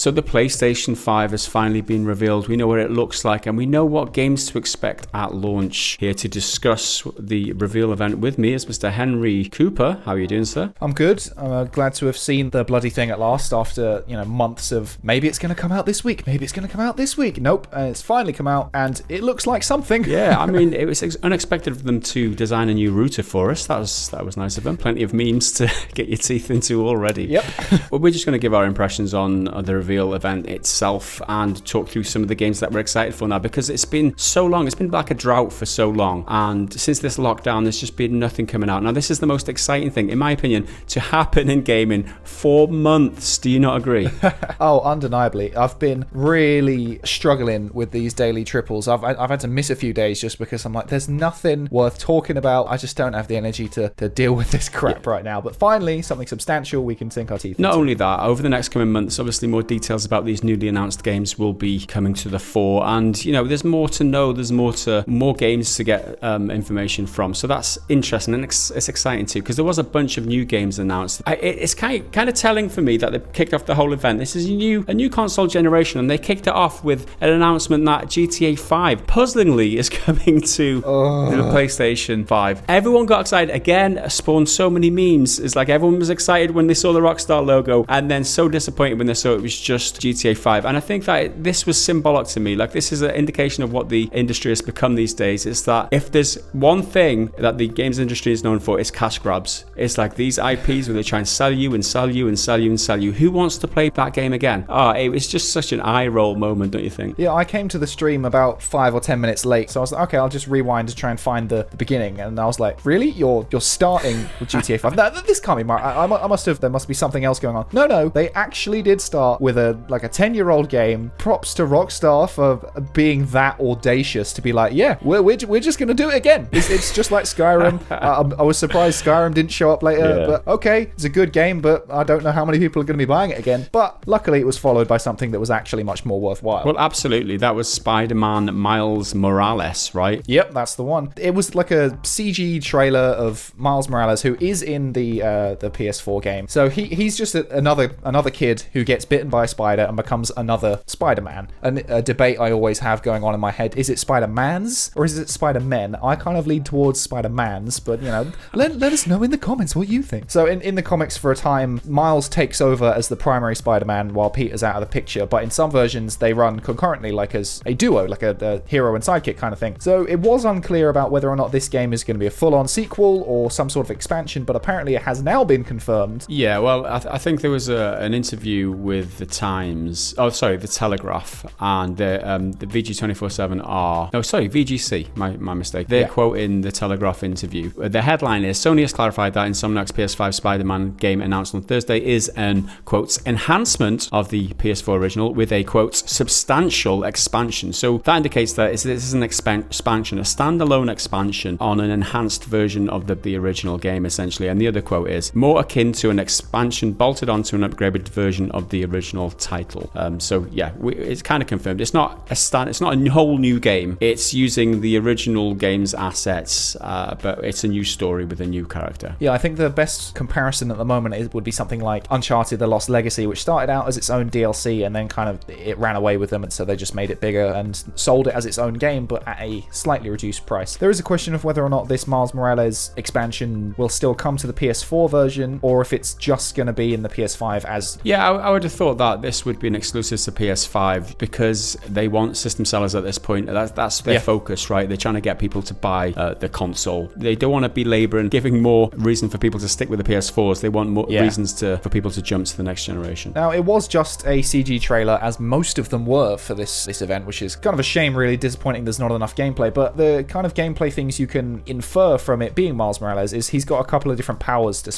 So the PlayStation 5 has finally been revealed. We know what it looks like and we know what games to expect at launch. Here to discuss the reveal event with me is Mr. Henry Cooper. How are you doing, sir? I'm good. I'm glad to have seen the bloody thing at last after, months of maybe it's going to come out this week, maybe it's going to come out this week. Nope, it's finally come out and it looks like something. Yeah, I mean, it was unexpected of them to design a new router for us. That was nice of them. Plenty of memes to get your teeth into already. Yep. Well, we're just going to give our impressions on the reveal event itself and talk through some of the games that we're excited for now, because it's been so long. It's been like a drought for so long, and since this lockdown there's just been nothing coming out. Now this is the most exciting thing, in my opinion, to happen in gaming. 4 months, do you not agree? Oh, undeniably. I've been really struggling with these daily triples. I've had to miss a few days just because I'm like, there's nothing worth talking about. I just don't have the energy to deal with this crap right now. But finally, something substantial we can sink our teeth into. Not only that, over the next coming months, obviously more details about these newly announced games will be coming to the fore, and there's more to know. There's more games to get information from. So that's interesting, and it's exciting too, because there was a bunch of new games announced. It's kind of telling for me that they kicked off the whole event. This is a new console generation, and they kicked it off with an announcement that GTA 5 puzzlingly is coming to the PlayStation 5. Everyone got excited again. Spawned so many memes. It's like everyone was excited when they saw the Rockstar logo, and then so disappointed when they saw it was just GTA 5. And I think that this was symbolic to me. Like, this is an indication of what the industry has become these days. It's that if there's one thing that the games industry is known for, it's cash grabs. It's like these IPs where they try and sell you and sell you and sell you and sell you. Who wants to play that game again? It was just such an eye roll moment, don't you think? Yeah, I came to the stream about 5 or 10 minutes late, so I was like, okay, I'll just rewind to try and find the beginning. And I was like, really? You're starting with GTA 5? No, this can't be right. There must be something else going on. No, they actually did start with a 10-year-old game. Props to Rockstar for being that audacious to be like, yeah, we're just gonna do it again. It's just like Skyrim. I was surprised Skyrim didn't show up later, but okay, it's a good game, but I don't know how many people are going to be buying it again. But luckily it was followed by something that was actually much more worthwhile. Well, absolutely. That was Spider-Man Miles Morales, right? Yep, that's the one. It was like a CG trailer of Miles Morales, who is in the PS4 game. So he's just another kid who gets bitten by a spider and becomes another Spider-Man. And a debate I always have going on in my head, is it Spider-Mans or is it Spider-Men? I kind of lead towards Spider-Mans, but let us know in the comments what you think. So in the comics, for a time, Miles takes over as the primary Spider-Man while Peter's out of the picture, but in some versions they run concurrently, like as a duo, like a hero and sidekick kind of thing. So it was unclear about whether or not this game is going to be a full-on sequel or some sort of expansion, but apparently it has now been confirmed. Yeah, well, I think there was an interview with the the Telegraph, and the VG247 VGC, my mistake. They're quoting the Telegraph interview. The headline is, Sony has clarified that Insomniac's PS5 Spider-Man game announced on Thursday is an, quotes, enhancement of the PS4 original with a, quotes, substantial expansion. So that indicates that this is an expansion, a standalone expansion on an enhanced version of the original game, essentially. And the other quote is, more akin to an expansion bolted onto an upgraded version of the original title. It's kind of confirmed. It's not a whole new game. It's using the original game's assets, but it's a new story with a new character. Yeah, I think the best comparison at the moment would be something like Uncharted: The Lost Legacy, which started out as its own DLC and then kind of it ran away with them, and so they just made it bigger and sold it as its own game, but at a slightly reduced price. There is a question of whether or not this Miles Morales expansion will still come to the PS4 version, or if it's just going to be in the PS5 as... Yeah, I would have thought that this would be an exclusive to PS5 because they want system sellers at this point. That's their focus, right? They're trying to get people to buy the console. They don't want to be labouring, giving more reason for people to stick with the PS4s. They want more reasons for people to jump to the next generation. Now, it was just a CG trailer, as most of them were for this event, which is kind of a shame, really disappointing there's not enough gameplay, but the kind of gameplay things you can infer from it being Miles Morales is he's got a couple of different powers to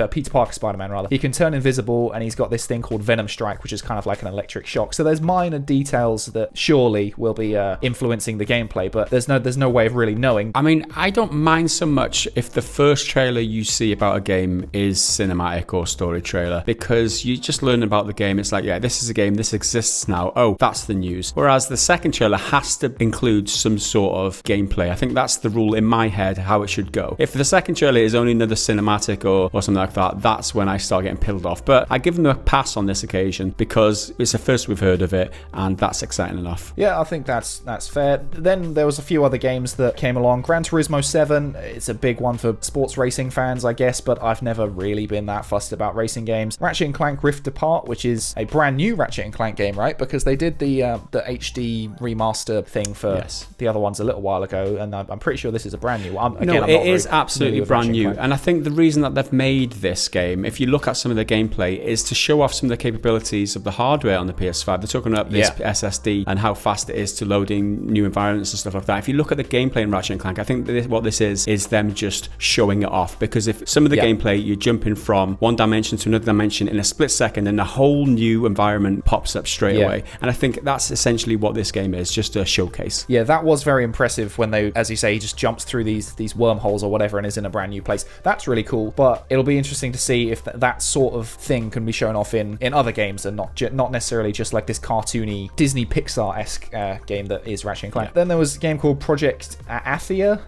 Peter Parker Spider-Man rather. He can turn invisible, and he's got this thing called Venom Strike, which is kind of like an electric shock. So there's minor details that surely will be influencing the gameplay, but there's no way of really knowing. I mean, I don't mind so much if the first trailer you see about a game is cinematic or story trailer, because you just learn about the game. It's like, yeah, this is a game, this exists now. Oh, that's the news. Whereas the second trailer has to include some sort of gameplay. I think that's the rule in my head, how it should go. If the second trailer is only another cinematic or something like that, that's when I start getting pilled off. But I give them a pass on this occasion occasion, because it's the first we've heard of it, and that's exciting enough. Yeah, I think that's fair. Then there was a few other games that came along. Gran Turismo 7, it's a big one for sports racing fans, I guess, but I've never really been that fussed about racing games. Ratchet & Clank Rift Apart, which is a brand new Ratchet & Clank game, right? Because they did the HD remaster thing for the other ones a little while ago, and I'm pretty sure this is a brand new one. It is absolutely brand new, and I think the reason that they've made this game, if you look at some of the gameplay, is to show off some of the capabilities of the hardware on the PS5. They're talking about this SSD and how fast it is to loading new environments and stuff like that. If you look at the gameplay in Ratchet & Clank, I think what this is them just showing it off, because if some of the gameplay, you're jumping from one dimension to another dimension in a split second, and a whole new environment pops up straight away. And I think that's essentially what this game is, just a showcase. Yeah, that was very impressive when they, as you say, he just jumps through these wormholes or whatever and is in a brand new place. That's really cool, but it'll be interesting to see if that sort of thing can be shown off in other games, and not necessarily just like this cartoony Disney Pixar-esque game that is Ratchet & Clank. Then there was a game called Project Athia.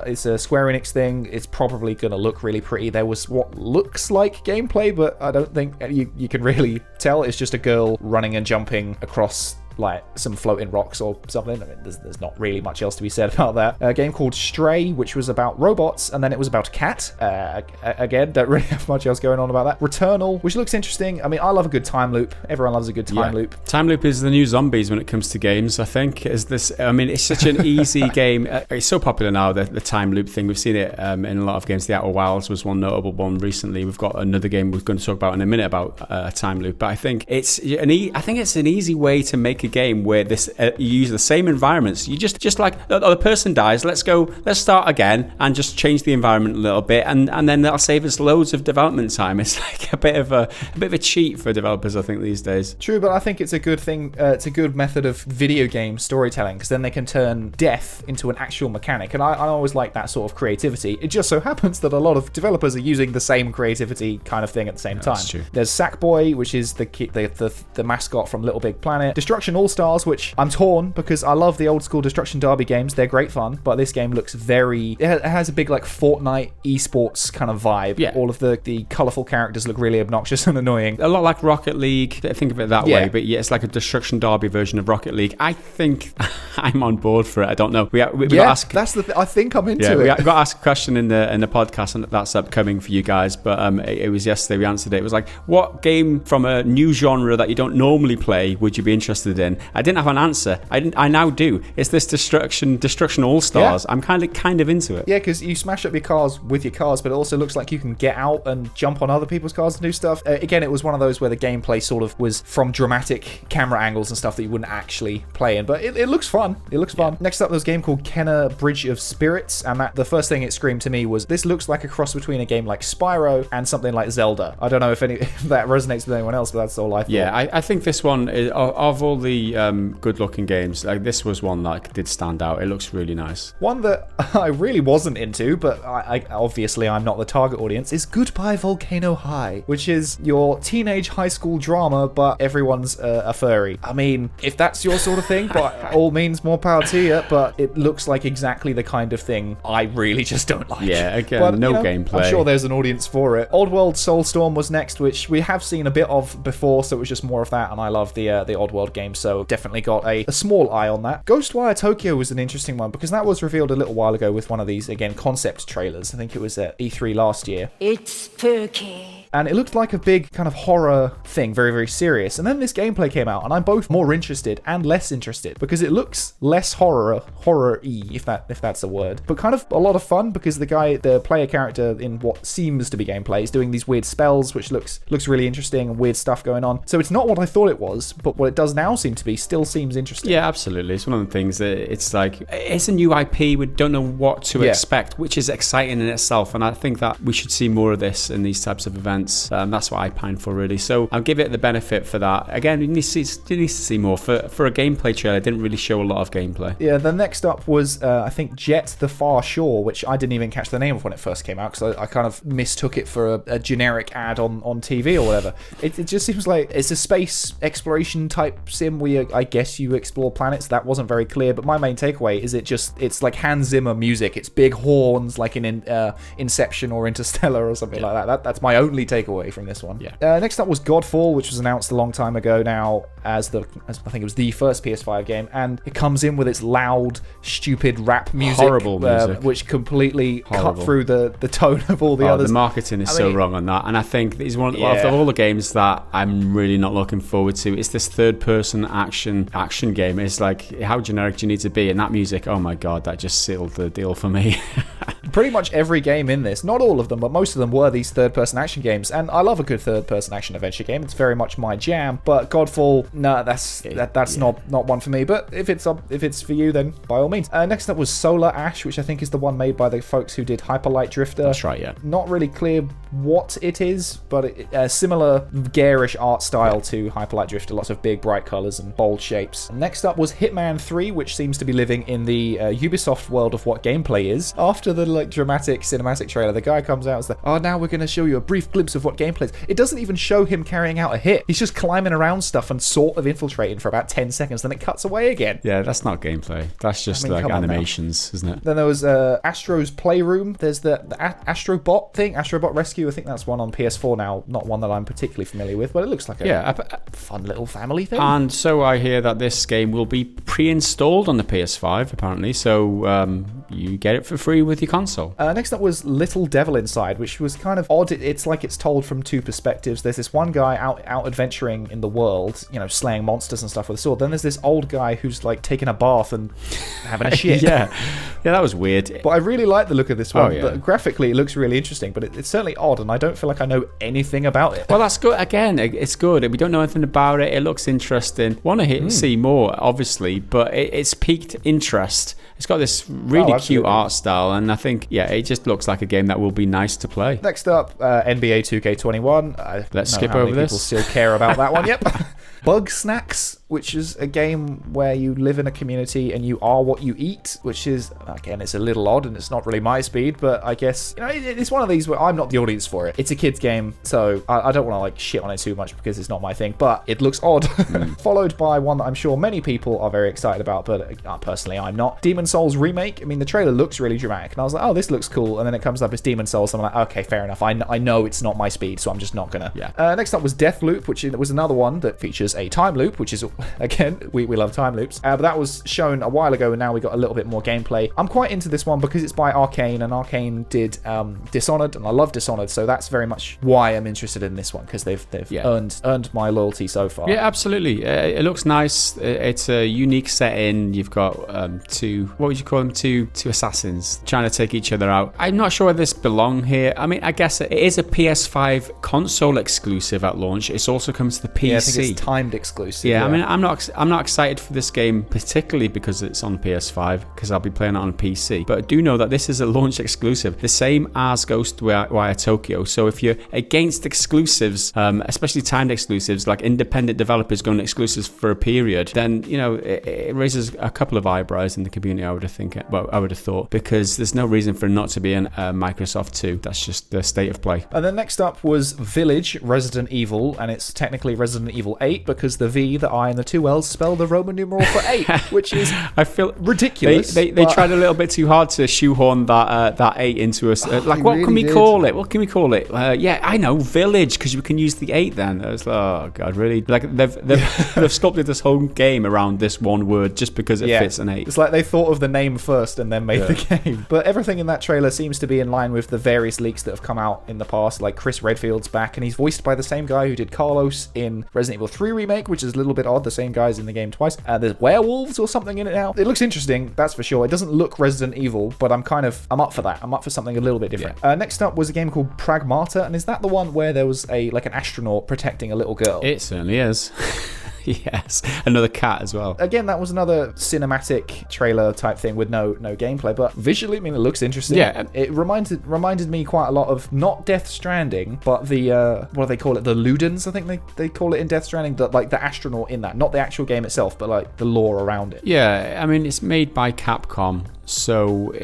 It's a Square Enix thing. It's probably going to look really pretty. There was what looks like gameplay, but I don't think you can really tell. It's just a girl running and jumping across like some floating rocks or something. I mean, there's not really much else to be said about that. A game called Stray, which was about robots, and then it was about a cat. Again, don't really have much else going on about that. Returnal, which looks interesting. I mean, I love a good time loop. Everyone loves a good time loop. Time loop is the new zombies when it comes to games, I think. It's such an easy game. It's so popular now, the time loop thing. We've seen it in a lot of games. The Outer Wilds was one notable one recently. We've got another game we're going to talk about in a minute about a time loop. But I think it's an easy way to make a game where you use the same environments. You just like the person dies, let's start again and just change the environment a little bit, and then that'll save us loads of development time. It's like a bit of a cheat for developers, I think, these days. True, but I think it's a good thing. It's a good method of video game storytelling, because then they can turn death into an actual mechanic, and I always like that sort of creativity. It just so happens that a lot of developers are using the same creativity kind of thing at the same time. That's true. There's Sackboy, which is the mascot from Little Big Planet. Destruction All-Stars, which I'm torn, because I love the old school Destruction Derby games. They're great fun, but this game looks it has a big like Fortnite esports kind of vibe. Yeah. All of the colourful characters look really obnoxious and annoying. A lot like Rocket League. Think of it that way, but yeah, it's like a Destruction Derby version of Rocket League. I think I'm on board for it. I don't know. We got to ask. That's I think I'm into it. We got to ask a question in the podcast, and that's upcoming for you guys. But it was yesterday we answered it. It was like, what game from a new genre that you don't normally play would you be interested in? I didn't have an answer. I now do. It's this Destruction All-Stars. Yeah. I'm kind of into it. Yeah, because you smash up your cars with your cars, but it also looks like you can get out and jump on other people's cars and do stuff. Again, it was one of those where the gameplay sort of was from dramatic camera angles and stuff that you wouldn't actually play in, but it looks fun. It looks fun. Next up, there's a game called Kenna Bridge of Spirits, and the first thing it screamed to me was, this looks like a cross between a game like Spyro and something like Zelda. I don't know if that resonates with anyone else, but that's all I thought. Yeah, I think this one is, of all the good-looking games, like this was one that did stand out. It looks really nice. One that I really wasn't into, but I obviously I'm not the target audience, is Goodbye Volcano High, which is your teenage high school drama, but everyone's a furry. I mean, if that's your sort of thing, by all means, more power to you, but it looks like exactly the kind of thing I really just don't like. Yeah, again, but, gameplay. I'm sure there's an audience for it. Oddworld Soulstorm was next, which we have seen a bit of before, so it was just more of that, and I love the Oddworld game, so definitely got a small eye on that. GhostWire Tokyo was an interesting one, because that was revealed a little while ago with one of these, again, concept trailers. I think it was at E3 last year. It's spooky. And it looked like a big kind of horror thing, very, very serious. And then this gameplay came out, and I'm both more interested and less interested, because it looks less horror-y, if that's a word. But kind of a lot of fun, because the player character in what seems to be gameplay is doing these weird spells, which looks really interesting, and weird stuff going on. So it's not what I thought it was, but what it does now seem to be still seems interesting. Yeah, absolutely. It's one of the things that it's like, it's a new IP. We don't know what to expect, which is exciting in itself. And I think that we should see more of this in these types of events. That's what I pine for, really. So I'll give it the benefit for that. Again, you need to see more. For a gameplay trailer, it didn't really show a lot of gameplay. Yeah, the next up was, I think, Jett The Far Shore, which I didn't even catch the name of when it first came out, because I kind of mistook it for a generic ad on TV or whatever. It just seems like it's a space exploration type sim where I guess you explore planets. That wasn't very clear, but my main takeaway is it's like Hans Zimmer music. It's big horns, like in Inception or Interstellar or something like that. That's my only takeaway from this one. Yeah. Next up was Godfall, which was announced a long time ago now as I think it was the first PS5 game, and it comes in with its loud, stupid rap music. Horrible music. Which completely cut through the tone of all the others. The marketing is so wrong on that, and I think it's one of all the games that I'm really not looking forward to. It's this third-person action game. It's like, how generic do you need to be? And that music, oh my god, that just sealed the deal for me. Pretty much every game in this, not all of them, but most of them were these third-person action games, and I love a good third-person action adventure game. It's very much my jam. But Godfall, no, that's not one for me. But if it's for you, then by all means. Next up was Solar Ash, which I think is the one made by the folks who did Hyperlight Drifter. That's right, yeah. Not really clear what it is, but similar garish art style to Hyperlight Drifter. Lots of big, bright colors and bold shapes. Next up was Hitman 3, which seems to be living in the Ubisoft world of what gameplay is. After the dramatic cinematic trailer, the guy comes out and says, "Oh, now we're going to show you a brief glimpse of what gameplay is." It doesn't even show him carrying out a hit. He's just climbing around stuff and sort of infiltrating for about 10 seconds, then it cuts away again. Yeah, that's not gameplay. That's just animations, isn't it? Then there was Astro's Playroom. There's the Astrobot thing, Astrobot Rescue. I think that's one on PS4 now. Not one that I'm particularly familiar with, but it looks like a fun little family thing. And so I hear that this game will be pre-installed on the PS5, apparently, so you get it for free with your console. Next up was Little Devil Inside, which was kind of odd. It's like it's told from two perspectives. There's this one guy out adventuring in the world, slaying monsters and stuff with a sword. Then there's this old guy who's like taking a bath and having a shit. Yeah, that was weird. But I really like the look of this one. But graphically, it looks really interesting, but it's certainly odd, and I don't feel like I know anything about it. Well, that's good. Again, it's good. We don't know anything about it. It looks interesting. Want to see more, obviously, but it's piqued interest. It's got this really cute art style, and I think, it just looks like a game that will be nice to play. Next up, NBA 2K21. Let's skip over this. People still care about that one. Yep. Bugsnax, which is a game where you live in a community and you are what you eat, which is, again, it's a little odd and it's not really my speed, but I guess, it's one of these where I'm not the audience for it. It's a kid's game, so I don't want to shit on it too much because it's not my thing, but it looks odd. Followed by one that I'm sure many people are very excited about, but personally I'm not. Demon Souls Remake. I mean, the trailer looks really dramatic, and I was like, oh, this looks cool, and then it comes up as Demon Souls, and I'm like, okay, fair enough. I know it's not my speed, so I'm just not gonna. Next up was Deathloop, which was another one that features a time loop, which is, again, we love time loops, but that was shown a while ago, and now we got a little bit more gameplay. I'm quite into this one because it's by Arcane, and Arcane did Dishonored, and I love Dishonored, so that's very much why I'm interested in this one, because they've earned my loyalty so far. Yeah, absolutely. It looks nice. It's a unique setting. You've got two assassins trying to take each other out. I'm not sure where this belong here. I mean, I guess it is a PS5 console exclusive at launch. It's also comes to the PC. Yeah, I think it's timed exclusive. Yeah, I mean, I'm not excited for this game particularly because it's on PS5, because I'll be playing it on PC. But I do know that this is a launch exclusive, the same as GhostWire Tokyo. So if you're against exclusives, especially timed exclusives, like independent developers going exclusives for a period, then it raises a couple of eyebrows in the community. I would have thought, because there's no reason for it not to be in Microsoft 2. That's just the state of play. And then next up was Village Resident Evil, and it's technically Resident Evil 8 because the V, the I, and the two L's spell the Roman numeral for 8, which is, I feel, ridiculous. They tried a little bit too hard to shoehorn that 8 into us. What can we call it? What can we call it? I know, Village, because we can use the 8 then. I was like, oh god, really? Like they've sculpted this whole game around this one word just because it fits an 8. It's like they thought of the name first and then made the game. But everything in that trailer seems to be in line with the various leaks that have come out in the past. Like Chris Redfield's back, and he's voiced by the same guy who did Carlos in Resident Evil 3 Remake, which is a little bit odd. The same guy's in the game twice. There's werewolves or something in it now. It looks interesting, that's for sure. It doesn't look Resident Evil, but I'm up for that. I'm up for something a little bit different. Next up was a game called Pragmata, and is that the one where there was an astronaut protecting a little girl? It certainly is. Yes, another cat as well. Again, that was another cinematic trailer type thing with no gameplay, but visually, I mean, it looks interesting. Yeah, it reminded me quite a lot of not Death Stranding, but the what do they call it? The Ludens, I think they call it in Death Stranding. The astronaut in that, not the actual game itself, but like the lore around it. Yeah, I mean, it's made by Capcom. So,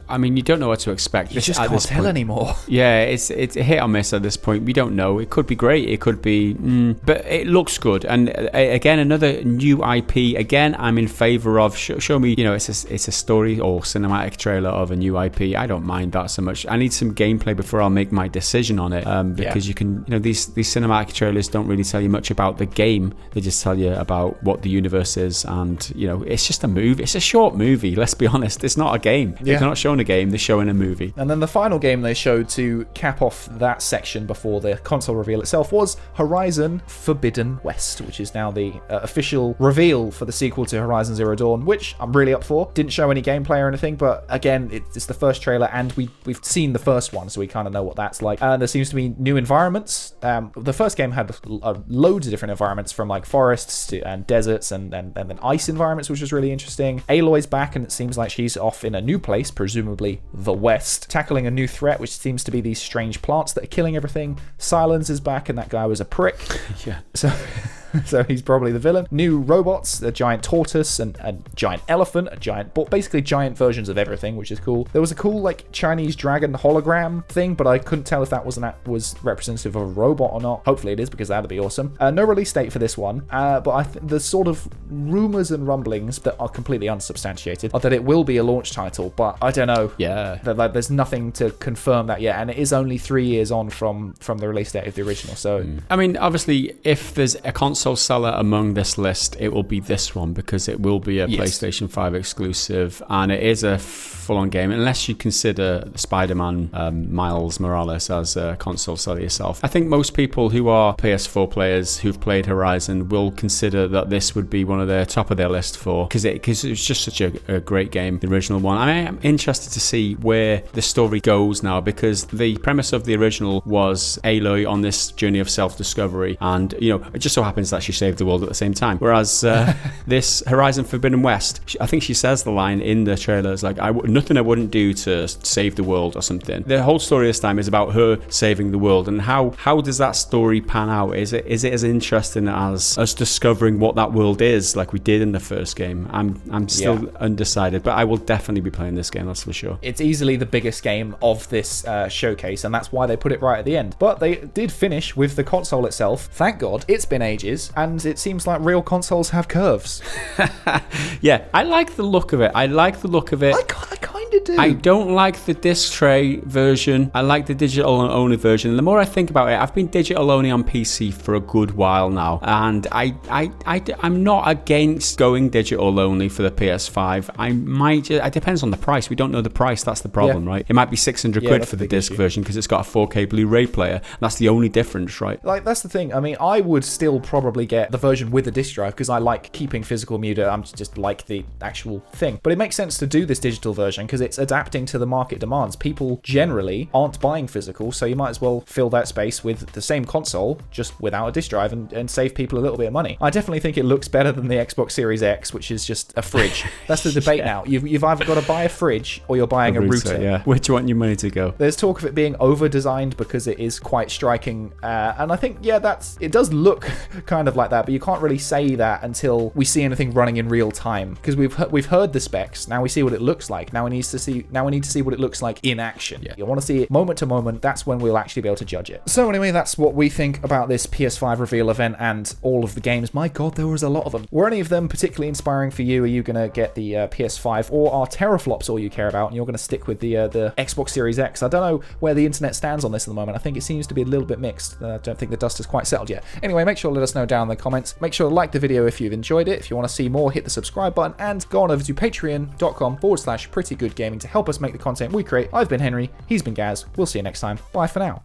I mean, you don't know what to expect. You just can't tell anymore. Yeah, it's a hit or miss at this point. We don't know. It could be great. It could be... but it looks good. And again, another new IP. Again, I'm in favor of... Show me, it's a story or cinematic trailer of a new IP. I don't mind that so much. I need some gameplay before I'll make my decision on it. Because you can... these cinematic trailers don't really tell you much about the game. They just tell you about what the universe is. And, it's just a movie. It's a short movie, let's be honest. It's not a game. They're not showing a game. They're showing a movie. And then the final game they showed to cap off that section before the console reveal itself was Horizon Forbidden West, which is now the official reveal for the sequel to Horizon Zero Dawn, which I'm really up for. Didn't show any gameplay or anything, but again, it's the first trailer, and we've seen the first one, so we kind of know what that's like. There seems to be new environments. The first game had loads of different environments, from like forests and deserts and then ice environments, which was really interesting. Aloy's back, and it seems like she's off in a new place, presumably the West, tackling a new threat, which seems to be these strange plants that are killing everything. Silence is back, and that guy was a prick. Yeah. So he's probably the villain. New robots, a giant tortoise and a giant elephant, basically giant versions of everything, which is cool. There was a cool like Chinese dragon hologram thing, but I couldn't tell if that was representative of a robot or not. Hopefully it is, because that'd be awesome. No release date for this one, but the sort of rumors and rumblings that are completely unsubstantiated are that it will be a launch title, but I don't know. Yeah. There's nothing to confirm that yet, and it is only 3 years on from the release date of the original. So I mean, obviously, if there's a console seller among this list, it will be this one, because it will be a PlayStation 5 exclusive, and it is a full-on game, unless you consider Spider-Man Miles Morales as a console seller yourself. I think most people who are PS4 players who've played Horizon will consider that this would be one of their top of their list because it was just such a great game, the original one. I mean, I'm interested to see where the story goes now, because the premise of the original was Aloy on this journey of self-discovery, and it just so happens that she saved the world at the same time. Whereas this Horizon Forbidden West, I think she says the line in the trailer is like, nothing I wouldn't do to save the world or something. The whole story this time is about her saving the world, and how does that story pan out? Is it as interesting as us discovering what that world is, like we did in the first game? I'm still undecided, but I will definitely be playing this game, that's for sure. It's easily the biggest game of this showcase, and that's why they put it right at the end. But they did finish with the console itself. Thank God. It's been ages, and it seems like real consoles have curves. Yeah, I like the look of it. I kind of do. I don't like the disc tray version. I like the digital only version. The more I think about it, I've been digital only on PC for a good while now, and I'm not against going digital only for the PS5. I might. It depends on the price. We don't know the price. That's the problem, right? It might be 600 quid for the disc version because it's got a 4K Blu-ray player. That's the only difference, right? Like, that's the thing. I mean, I would still probably get the version with the disc drive because I like keeping physical media. I'm just like the actual thing. But it makes sense to do this digital version because it's adapting to the market demands. People generally aren't buying physical, so you might as well fill that space with the same console, just without a disc drive, and save people a little bit of money. I definitely think it looks better than the Xbox Series X, which is just a fridge. That's the debate now. You've either got to buy a fridge or you're buying a router. Yeah. Which you want your money to go? There's talk of it being over-designed because it is quite striking, and I think, it does look kind of like that, but you can't really say that until we see anything running in real time, because we've heard the specs. Now we see what it looks like. Now we need to see what it looks like in action. You want to see it moment to moment. That's when we'll actually be able to judge it. So anyway, that's what we think about this PS5 reveal event and all of the games. My God, there was a lot of them. Were any of them particularly inspiring for you? Are you going to get the PS5, or are teraflops all you care about and you're going to stick with the Xbox Series X? I don't know where the internet stands on this at the moment. I think it seems to be a little bit mixed. I don't think the dust has quite settled yet. Anyway, make sure to let us know down in the comments. Make sure to like the video if you've enjoyed it. If you want to see more, hit the subscribe button and go on over to patreon.com/prettygoodgaming to help us make the content we create. I've been Henry, he's been Gaz. We'll see you next time. Bye for now.